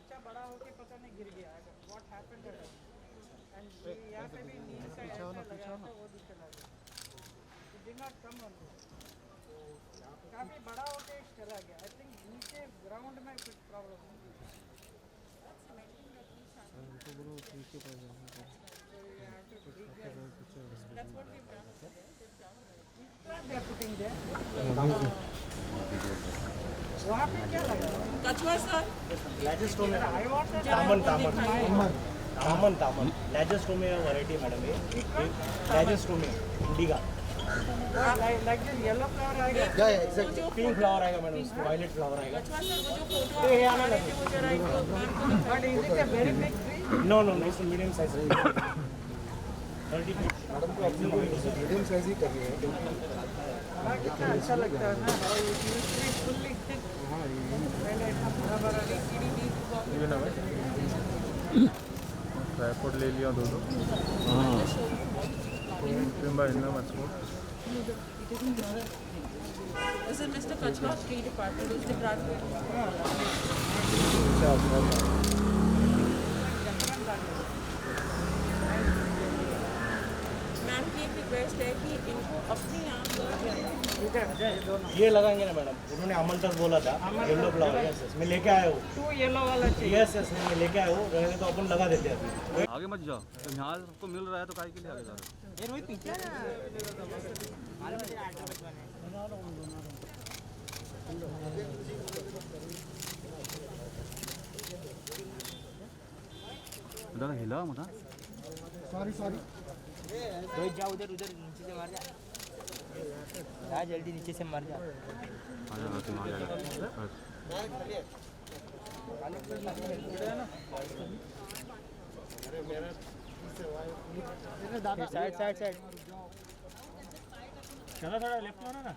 बच्चा बड़ा होके पता नहीं गिर गया व्हाट हैपेंड एंड यहाँ पे भी नींद का ऐसा लगा था वो भी चला गया it did not come on काफ़ी बड़ा होके चला गया आई थिंक नीचे ग्राउंड में कुछ प्रॉब्लम है वहाँ पे क्या लगा कछुआ सर तामन लैजेस्टोमिया वैरायटी मैडम ये Lagerstroemia indica like this yellow flower आएगा पिंक फ्लावर आएगा मैडम वायलेट फ्लावर आएगा कछुआ सर वो जो फोटो वो जरा एक but is it a very big tree no it's medium size 30 feet madam को अपनी मीडियम साइज ही करनी है कितना अच्छा लगता है ना फुल्ली थिक पहले इतना बड़ा बड़ा ये ना भाई ट्राइपॉड ले लिया दो भाई ना मत This is Mr. Kachwa, Tree Department, who's the transport. Ma'am की एक रिक्वेस्ट है कि इनको अपने यहाँ ये लगाएंगे ना मैडम उन्होंने अमल तक बोला था येलो फ्लावर यस मैं लेके आया हूँ 2 येलो वाला चाहिए यस मैं लेके आया हूँ रहेगा तो अपन लगा देते हैं अभी आगे मत जाओ तो यहाँ आपको मिल रहा है तो काहे के लिए आगे जा रहे हो ये रोहित पीछे ना उधर हिला मत सॉरी रोहित जा उधर नीचे से मार जा जल्दी नीचे से मर जा आ जाएगा तुम आ जाएगा साइड चलो थोड़ा लेफ्ट में ना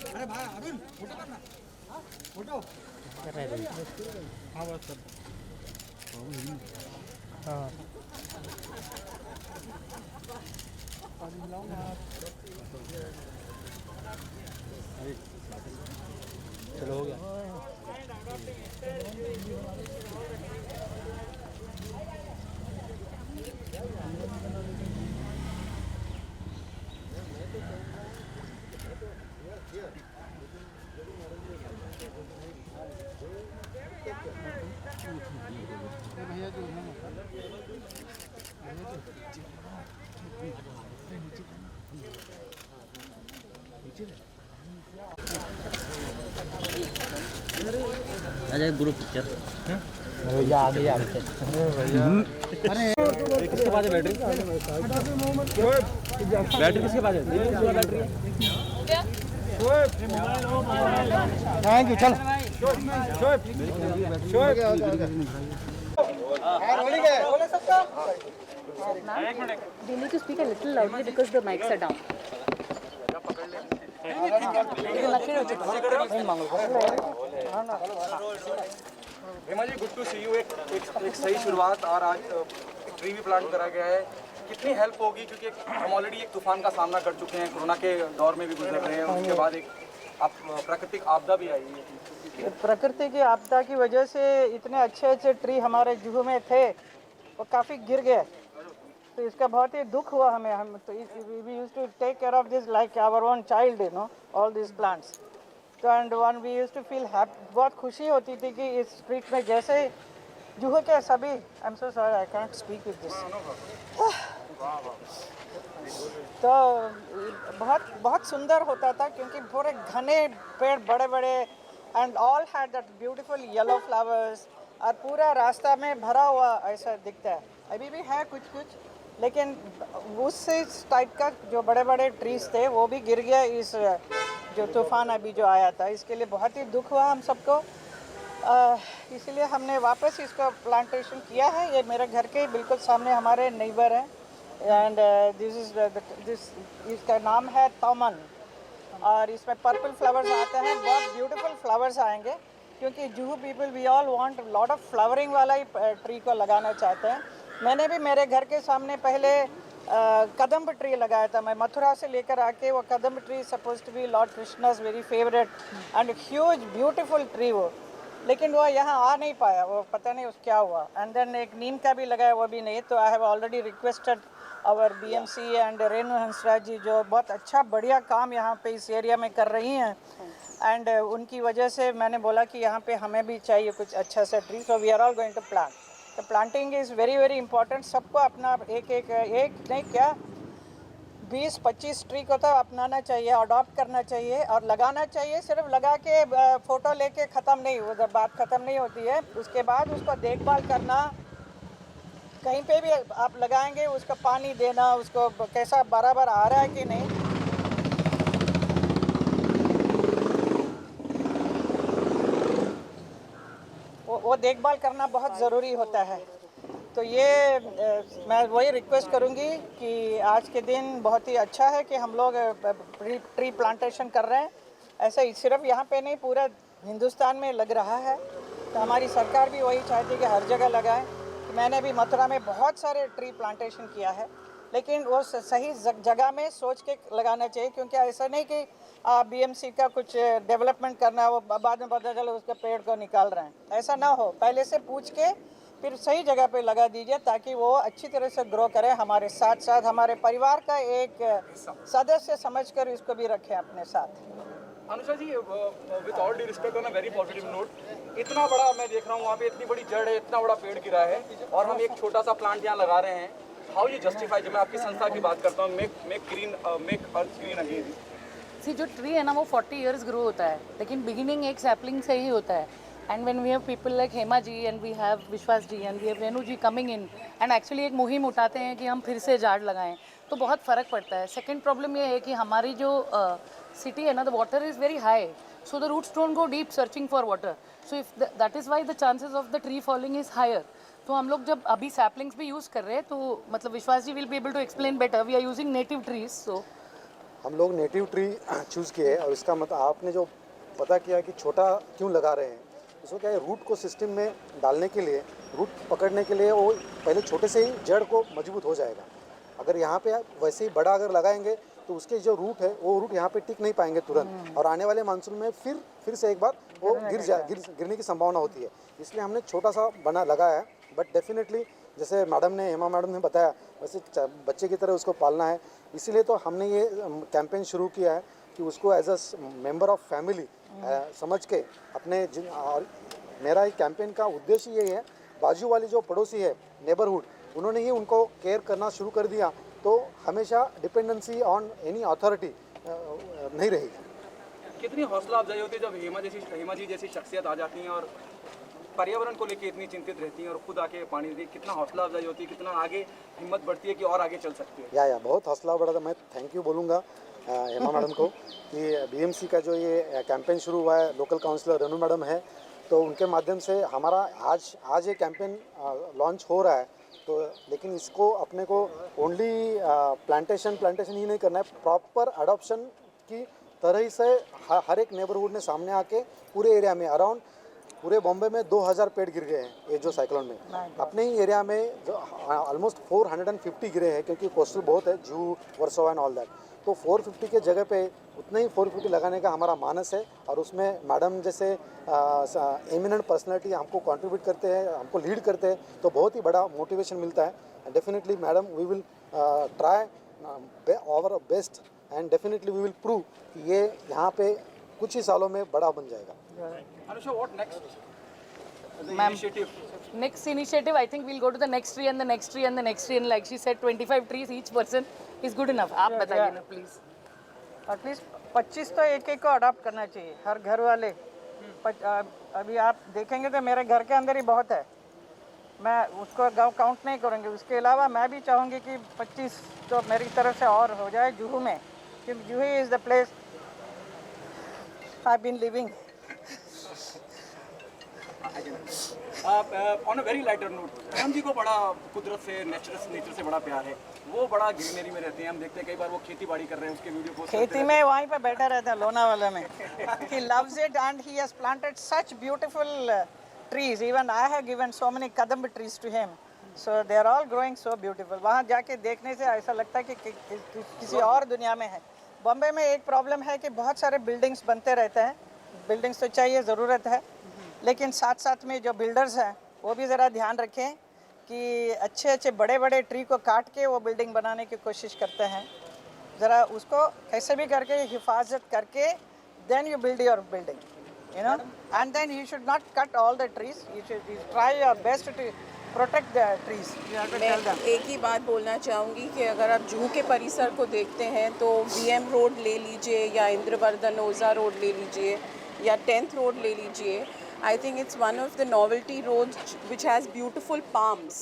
अरे भाई अरुण फोटो करना फोटो हाँ बस कर हाँ चलो हो गया भैया जो है अरे ग्रुप पिक्चर भैया आगे अरे किसके पास है बैटरी किसके पास है बैटरी थैंक यू चल They need to speak a little loudly because the mics are down. Hema ji good to see you एक सही शुरुआत और आज ट्री भी प्लांट करा गया है कितनी हेल्प होगी क्योंकि हम ऑलरेडी एक तूफान का सामना कर चुके हैं कोरोना के दौर में भी गुजर रहे हैं उसके बाद एक प्राकृतिक आपदा भी आई है प्रकृति की आपदा की वजह से इतने अच्छे ट्री हमारे जुहू में थे वो काफ़ी गिर गए तो इसका बहुत ही दुख हुआ हमें हम तो we used to take care of this like our own child you know all this plants तो and one we used to feel happy बहुत खुशी होती थी कि इस स्ट्रीट में जैसे जुहू के सभी I am so sorry I can't speak with this तो बहुत सुंदर होता था क्योंकि पूरे घने पेड़ बड़े बड़े and all had that beautiful yellow flowers और पूरा रास्ता में भरा हुआ ऐसा दिखता है अभी भी है कुछ लेकिन उस टाइप का जो बड़े बड़े ट्रीज थे वो भी गिर गया इस जो तूफान अभी जो आया था इसके लिए बहुत ही दुख हुआ हम सबको इसीलिए हमने वापस इसका प्लांटेशन किया है ये मेरे घर के बिल्कुल सामने हमारे नेबर हैं एंड इसका नाम है तमन, और इसमें पर्पल फ्लावर्स आते हैं, बहुत ब्यूटीफुल फ्लावर्स आएंगे, क्योंकि Juhu people we all want lot of flowering वाला ही ट्री को लगाना चाहते हैं। मैंने भी मेरे घर के सामने पहले कदम्ब ट्री लगाया था, मैं मथुरा से लेकर आके। वो kadamb tree suppose to be Lord कृष्णा's very favourite and huge beautiful tree वो, लेकिन वो यहाँ आ नहीं पाया, वो पता नहीं क्या हुआ। एंड देन एक नीम का भी लगाया, वो भी नहीं। तो I have already requested our BMC and Renu Hansraj ji, जो बहुत अच्छा बढ़िया काम यहाँ पे इस एरिया में कर रही हैं, एंड उनकी वजह से मैंने बोला कि यहाँ पे हमें भी चाहिए कुछ अच्छा सा tree. So we are all going to plant. The planting is very very important. सबको अपना एक नहीं क्या 20-25 ट्री को तो अपनाना चाहिए, अडॉप्ट करना चाहिए और लगाना चाहिए। सिर्फ लगा के फ़ोटो लेके ख़त्म नहीं, उधर बात ख़त्म नहीं होती है। उसके बाद उसको देखभाल करना, कहीं पे भी आप लगाएंगे उसको पानी देना, उसको कैसा बराबर आ रहा है कि नहीं। वो देखभाल करना बहुत ज़रूरी होता है। तो ये मैं वही रिक्वेस्ट करूँगी कि आज के दिन बहुत ही अच्छा है कि हम लोग ट्री प्लांटेशन कर रहे हैं। ऐसे ही सिर्फ यहाँ पे नहीं, पूरा हिंदुस्तान में लग रहा है। तो हमारी सरकार भी वही चाहती है कि हर जगह लगाएं। तो मैंने भी मथुरा में बहुत सारे ट्री प्लांटेशन किया है, लेकिन वो सही जगह में सोच के लगाना चाहिए, क्योंकि ऐसा नहीं कि BMC का कुछ डेवलपमेंट करना है, वो बाद में पता चले उसके पेड़ को निकाल रहे हैं। ऐसा ना हो, पहले से पूछ के फिर सही जगह पे लगा दीजिए, ताकि वो अच्छी तरह से ग्रो करे। हमारे साथ साथ हमारे परिवार का एक सदस्य समझकर इसको भी रखें अपने साथ। Anusha ji, with all due respect, on a very positive note, इतना बड़ा मैं देख रहा हूँ वहाँ पे, इतनी बड़ी जड़ है, इतना बड़ा पेड़ गिरा है, और हम एक छोटा सा प्लांट यहाँ लगा रहे हैं। How you justify? जब मैं आपकी संस्था की बात करता हूँ, मेक अर्थ ग्रीन अगेन। सी जो ट्री है ना वो 40 इयर्स ग्रो होता है, लेकिन बिगिनिंग एक सैपलिंग से ही होता है। And when we have people like Hema ji and we have Vishwas ji and we have Renu ji coming in and actually एक मुहिम उठाते हैं कि हम फिर से झाड़ लगाएं, तो बहुत फ़र्क पड़ता है। सेकेंड प्रॉब्लम ये है कि हमारी जो सिटी है ना, the water is very high, so the roots don't go deep searching for water, so if that is why the chances of the tree falling is higher. तो हम लोग जब अभी सैपलिंग्स भी यूज़ कर रहे हैं, तो मतलब Vishwas ji will be able to explain better, we are using native trees. So हम लोग नेटिव ट्री चूज़ किए, और इसका मतलब आपने जो पता किया कि छोटा क्यों लगा रहे हैं, उसको क्या है, रूट को सिस्टम में डालने के लिए, रूट पकड़ने के लिए वो पहले छोटे से ही जड़ को मजबूत हो जाएगा। अगर यहाँ पे वैसे ही बड़ा अगर लगाएंगे तो उसके जो रूट है वो रूट यहाँ पे टिक नहीं पाएंगे तुरंत, और आने वाले मानसून में फिर से एक बार वो गिरने की संभावना होती है। इसलिए हमने छोटा सा बना लगाया है, बट डेफिनेटली जैसे हेमा मैडम ने बताया, वैसे बच्चे की तरह उसको पालना है। इसीलिए तो हमने ये कैंपेन शुरू किया है कि उसको as a member of family समझ के अपने और मेरा ये कैंपेन का उद्देश्य यही है, बाजू वाली जो पड़ोसी है नेबरहुड, उन्होंने ही उनको केयर करना शुरू कर दिया, तो हमेशा डिपेंडेंसी ऑन एनी अथॉरिटी नहीं रहेगी। कितनी हौसला अफजाई होती है जब हेमा जी जैसी शख्सियत आ जाती हैं और पर्यावरण को लेकर इतनी चिंतित रहती हैं और खुद आके पानी दी, कितना हौसला अफजाई होती है, कितना आगे हिम्मत बढ़ती है कि और आगे चल सकती है। या बहुत हौसला बढ़ा था। मैं थैंक यू बोलूँगा हेमा मैडम को कि BMC का जो ये कैंपेन शुरू हुआ है, लोकल काउंसलर रेणु मैडम है, तो उनके माध्यम से हमारा आज ये कैंपेन लॉन्च हो रहा है। तो लेकिन इसको अपने को ओनली प्लांटेशन ही नहीं करना है, प्रॉपर अडॉप्शन की तरह से हर एक नेबरहुड ने सामने आके पूरे एरिया में अराउंड पूरे बॉम्बे में 2000 पेड़ गिर गए हैं ये जो साइक्लोन में। अपने ही एरिया में जो ऑलमोस्ट 450 गिरे हैं, क्योंकि कोस्टल बहुत है, Juhu, Versova and all that. तो 450 के जगह पे उतने ही 450 लगाने का हमारा मानस है, और उसमें मैडम जैसे एमिनेंट पर्सनैलिटी हमको कंट्रीब्यूट करते हैं, हमको लीड करते हैं, तो बहुत ही बड़ा मोटिवेशन मिलता है। Definitely madam we will try our best and definitely we will prove कि ये यहाँ पे कुछ ही सालों में बड़ा बन जाएगा। Anusha, what next? next initiative, I think we'll go to the next tree and the next tree and the next tree, and like she said 25 trees each person is good enough. आप बताइए ना प्लीज़। एटलीस्ट 25 तो एक को adopt करना चाहिए हर घर वाले। अभी आप देखेंगे तो मेरे घर के अंदर ही बहुत है, मैं उसको काउंट नहीं करूँगी। उसके अलावा मैं भी चाहूँगी कि 25 तो मेरी तरफ से और हो जाए जुहू में, क्योंकि Juhu is the place I been living. On a very lighter note, Ram ji को बड़ा कुदरत से, नेचर से बड़ा प्यार है। वो बड़ा ग्रीनरी में रहते हैं, हम देखते हैं कई बार वो खेती बाड़ी कर रहे हैं, उसके वीडियो पोस्ट खेती में वहीं पे बैठा रहता है लोनावाला में. He loves it and he has planted such beautiful trees. Even I have given so many kadamba trees to him. So they are all growing so beautiful. वहाँ जाके देखने से ऐसा लगता है कि किसी और दुनिया में है. बॉम्बे में एक प्रॉब्लम है कि बहुत सारे बिल्डिंग्स बनते रहते हैं. बिल्डिंग्स तो चाहिए, ज़रूरत है, लेकिन साथ साथ में जो बिल्डर्स हैं वो भी ज़रा ध्यान रखें कि अच्छे अच्छे बड़े बड़े ट्री को काट के वो बिल्डिंग बनाने की कोशिश करते हैं. ज़रा उसको कैसे भी करके हिफाजत करके then you build your building, you know, and then you should not cut all the trees. You should try your best to protect the trees. मैं एक ही बात बोलना चाहूँगी कि अगर आप जूहू के परिसर को देखते हैं तो BM रोड ले लीजिए या इंद्रवर्धन ओझा रोड ले लीजिए या 10th रोड ले लीजिए. I think it's one of the novelty roads which has beautiful palms,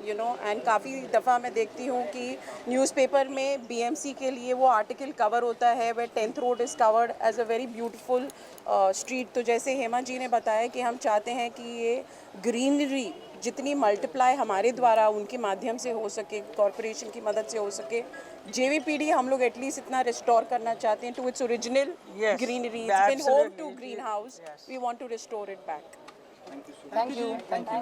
you know, and काफ़ी दफ़ा मैं देखती हूँ कि न्यूज़पेपर में BMC के लिए वो आर्टिकल कवर होता है where 10th road is covered as a very beautiful street. तो जैसे हेमा जी ने बताया कि हम चाहते हैं कि ये ग्रीनरी जितनी मल्टीप्लाई हमारे द्वारा उनके माध्यम से हो सके, कॉरपोरेशन की मदद से हो सके, JVPD हम लोग एटलीस्ट इतना रिस्टोर करना चाहते हैं to its original greenery. It's been home to green house. We want to restore it back. Thank you. Thank you.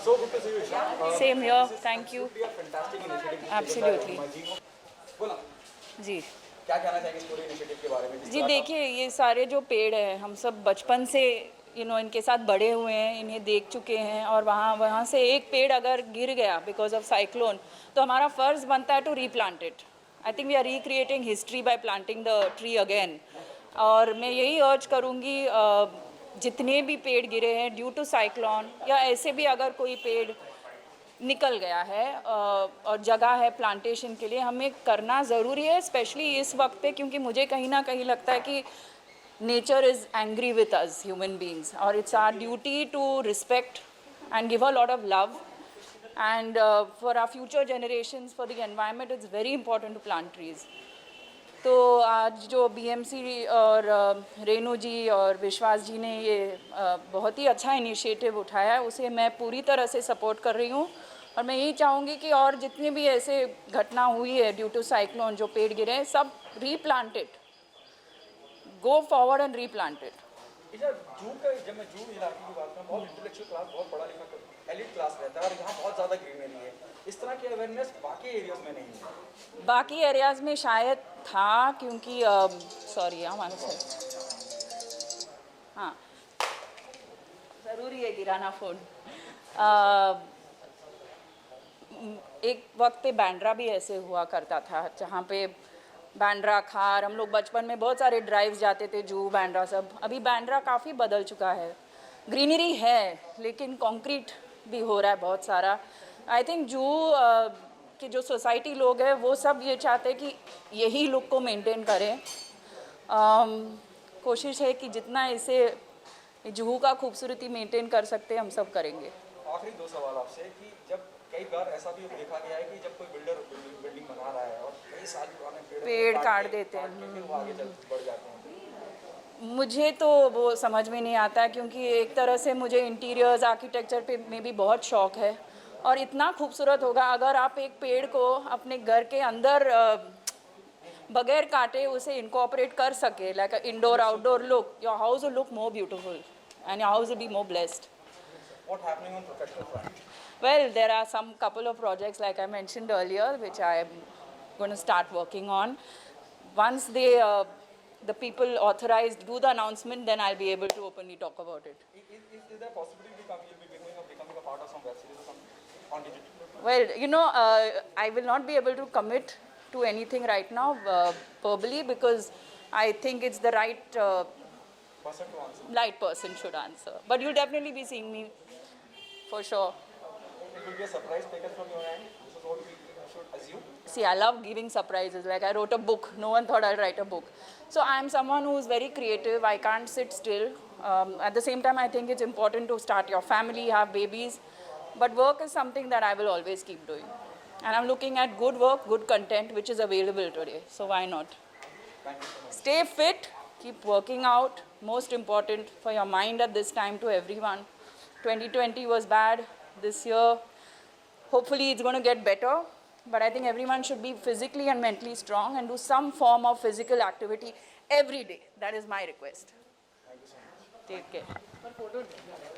So good to see you, Isha. Same here. Thank you. Fantastic initiative. Absolutely. बोला, जी क्या कहना चाहेंगे इस पूरे initiative के बारे में? जी देखिए, ये सारे जो पेड़ हैं हम सब बचपन से इनके साथ बड़े हुए हैं, इन्हें देख चुके हैं, और वहाँ से एक पेड़ अगर गिर गया बिकॉज ऑफ साइक्लोन तो हमारा फ़र्ज़ बनता है to replant it. I think we are recreating history by planting the tree again. और मैं यही अर्ज करूँगी, जितने भी पेड़ गिरे हैं ड्यू टू साइक्लोन या ऐसे भी अगर कोई पेड़ निकल गया है और जगह है प्लांटेशन के लिए, हमें करना ज़रूरी है, स्पेशली इस वक्त पे, क्योंकि मुझे कहीं ना कहीं लगता है कि nature is angry with us human beings, और it's our duty to respect and give a lot of love, and for our future generations, for the environment, it's very important to plant trees. तो आज जो BMC और रेणु जी और विश्वास जी ने ये बहुत ही अच्छा इनिशिएटिव उठाया है, उसे मैं पूरी तरह से सपोर्ट कर रही हूँ. और मैं यही चाहूँगी कि और जितने भी ऐसे घटना हुई है ड्यू टू साइक्लोन, जो पेड़ गिरे हैं, सब रीप्लांटेड, गो फॉरवर्ड एंड रीप्लांटेड. जब मैं जूहू इलाके की बात करूँ, बहुत इंटेलेक्चुअल क्लास, बहुत पढ़ा लिखा एलिट क्लास रहता है, और यहाँ बहुत ज़्यादा ग्रीनरी है. इस तरह की अवेयरनेस बाकी एरियाज में नहीं है. बाकी एरियाज़ में शायद था, क्योंकि सॉरी हमारे से, हाँ ज़रूरी है गिराना फ़ोन. एक वक्त पे बैंड्रा भी ऐसे हुआ करता था, जहाँ पे बैंड्रा, खार, हम लोग बचपन में बहुत सारे ड्राइव्स जाते थे, जूहू बैंड्रा सब. अभी बैंड्रा काफ़ी बदल चुका है, ग्रीनरी है लेकिन कंक्रीट भी हो रहा है बहुत सारा. आई थिंक जूहू के जो सोसाइटी लोग हैं वो सब ये चाहते हैं कि यही लुक को मेंटेन करें. कोशिश है कि जितना इसे जूहू का खूबसूरती मेंटेन कर सकते हैं हम सब करेंगे. आखिरी दो सवाल आपसे कि जब कई बार ऐसा भी देखा गया है कि जब कोई बिल्डर बिल्डिंग बना रहा है और कई साल पुराने पेड़ काट देते हैं, फिर वो आगे चल बढ़ जाते हैं. मुझे तो वो समझ में नहीं आता है, क्योंकि एक तरह से मुझे इंटीरियर्स आर्किटेक्चर पे में भी बहुत शौक़ है, और इतना खूबसूरत होगा अगर आप एक पेड़ को अपने घर के अंदर बगैर काटे उसे इनकॉर्पोरेट कर सके, like indoor outdoor look. Your house will look more beautiful and your house will be more blessed. What happening on professional front? Well, there are some couple of projects like I mentioned earlier which I am going to start working on. Once the people authorized do the announcement, then I'll be able to openly talk about it. Is there a possibility you'll be becoming a part of some web series or something on digital? Well, I will not be able to commit to anything right now verbally, because I think it's the right person should answer. But you'll definitely be seeing me for sure. It will be a surprise taken from your end. This is what we should assume. See, I love giving surprises. Like I wrote a book. No one thought I'd write a book. So I'm someone who's very creative. I can't sit still. At the same time, I think it's important to start your family, have babies. But work is something that I will always keep doing. And I'm looking at good work, good content, which is available today. So why not? Thank you so much. Stay fit, Keep working out, most important for your mind at this time to everyone. 2020 was bad. This year, hopefully it's going to get better. But I think everyone should be physically and mentally strong and do some form of physical activity every day. That is my request. Take care.